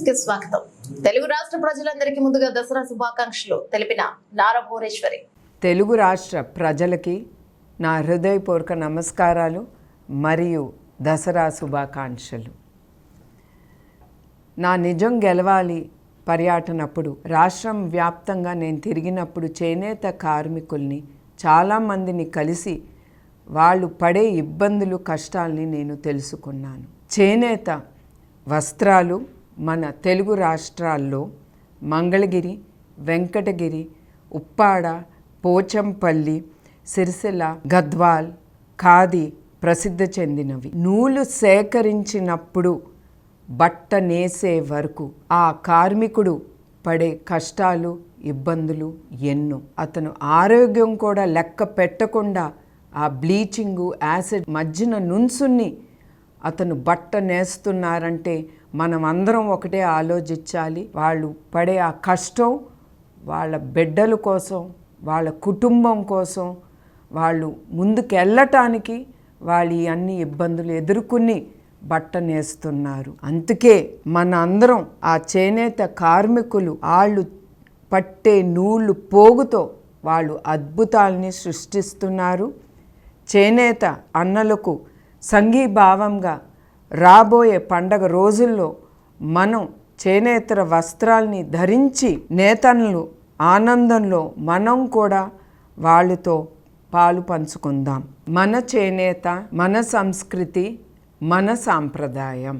News కి స్వాగతం. తెలుగు రాష్ట్ర ప్రజలందరికీ ముందుగా దసరా శుభాకాంక్షలు తెలిపిన నారా భువనేశ్వరి. తెలుగు రాష్ట్ర ప్రజలకి నా హృదయపూర్వక నమస్కారాలు మరియు దసరా శుభాకాంక్షలు. నా నిజం గెలవాలి పర్యటనప్పుడు రాష్ట్రం వ్యాప్తంగా నేను తిరిగినప్పుడు చేనేత కార్మికుల్ని చాలామందిని కలిసి వాళ్ళు పడే ఇబ్బందులు కష్టాల్ని నేను తెలుసుకున్నాను. చేనేత వస్త్రాలు మన తెలుగు రాష్ట్రాల్లో మంగళగిరి, వెంకటగిరి, ఉప్పాడ, పోచంపల్లి, సిరిసిల్ల, గద్వాల్, ఖాదీ ప్రసిద్ధి చెందినవి. నూలు సేకరించినప్పుడు బట్ట నేసే వరకు ఆ కార్మికుడు పడే కష్టాలు, ఇబ్బందులు ఎన్నో. అతను ఆరోగ్యం కూడా లెక్క పెట్టకుండా ఆ బ్లీచింగు, యాసిడ్ మధ్యన నుంచుని అతను బట్ట నేస్తున్నారంటే మనం అందరం ఒకటే ఆలోచించాలి. వాళ్ళు పడే ఆ కష్టం వాళ్ళ బిడ్డల కోసం, వాళ్ళ కుటుంబం కోసం, వాళ్ళు ముందుకు వెళ్ళటానికి వాళ్ళు అన్ని ఇబ్బందులు ఎదుర్కొని బట్ట నేస్తున్నారు. అందుకే మన అందరం ఆ చేనేత కార్మికులు వాళ్ళు పట్టే నూలు పోగుతో వాళ్ళు అద్భుతాలని సృష్టిస్తున్నారు. చేనేత అన్నలకు సంఘీభావంగా రాబోయే పండగ రోజుల్లో మనం చేనేతర వస్త్రాల్ని ధరించి నేతన్నలు ఆనందంలో మనం కూడా వాళ్ళతో పాలు పంచుకుందాం. మన చేనేత, మన సంస్కృతి, మన సాంప్రదాయం.